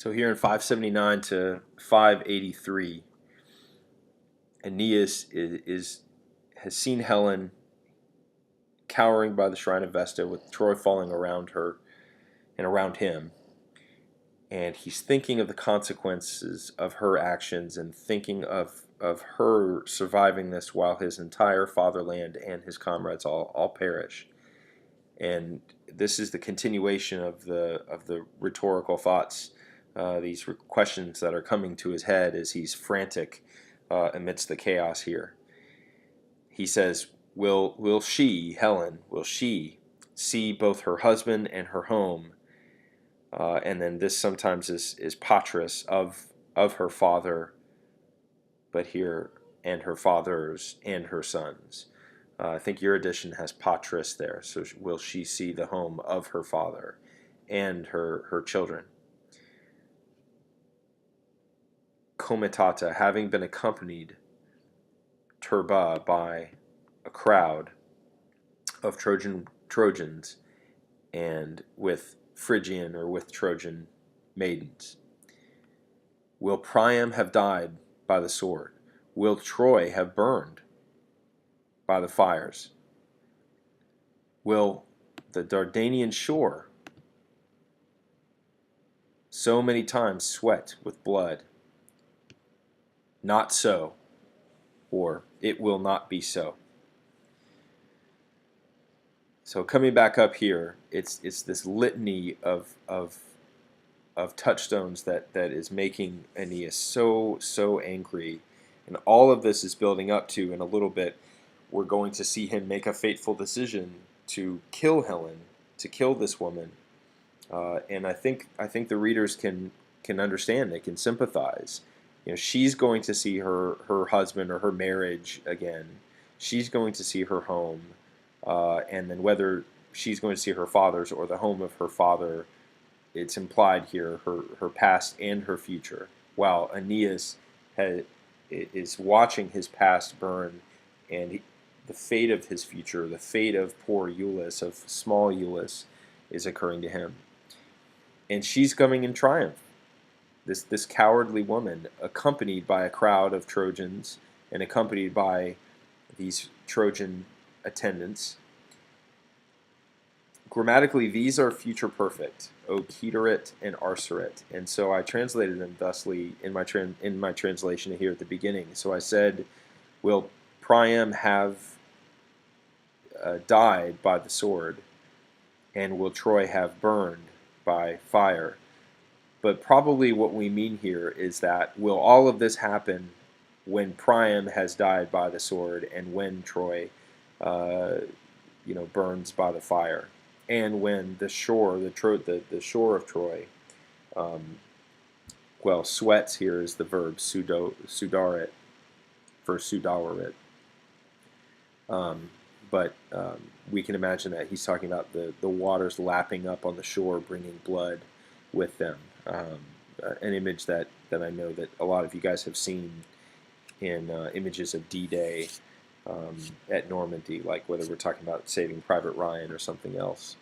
So here in 579 to 583, Aeneas has seen Helen cowering by the shrine of Vesta with Troy falling around her and around him. And he's thinking of the consequences of her actions and thinking of her surviving this while his entire fatherland and his comrades all perish. And this is the continuation of the rhetorical thoughts, these questions that are coming to his head as he's frantic amidst the chaos here. He says, will she, Helen, will she see both her husband and her home? And then this sometimes is patris of her father, but here, and her fathers and her sons. I think your edition has patris there, so will she see the home of her father and her children? Comitata, having been accompanied turba by a crowd of Trojans and with Phrygian or with Trojan maidens. Will Priam have died by the sword? Will Troy have burned by the fires? Will the Dardanian shore so many times sweat with blood? Not so, or it will not be so. So coming back up here, it's this litany of touchstones that is making Aeneas so angry, and all of this is building up to, in a little bit, we're going to see him make a fateful decision to kill Helen, to kill this woman, and I think the readers can understand, they can sympathize. You know, she's going to see her husband or her marriage again. She's going to see her home, and then whether she's going to see her father's or the home of her father, it's implied here, her past and her future. While Aeneas is watching his past burn, and the fate of his future, the fate of poor Iulus, of small Iulus, is occurring to him. And she's coming in triumph. This cowardly woman, accompanied by a crowd of Trojans and accompanied by these Trojan attendants. Grammatically, these are future perfect, ocederit and arcerit, and so I translated them thusly in my translation here at the beginning. So I said, will Priam have died by the sword, and will Troy have burned by fire? But probably what we mean here is that will all of this happen when Priam has died by the sword and when Troy, burns by the fire, and when the shore, the shore of Troy, sweats here is the verb sudarit for sudarit. But we can imagine that he's talking about the waters lapping up on the shore, bringing blood with them. An image that I know that a lot of you guys have seen in images of D-Day at Normandy, like whether we're talking about Saving Private Ryan or something else.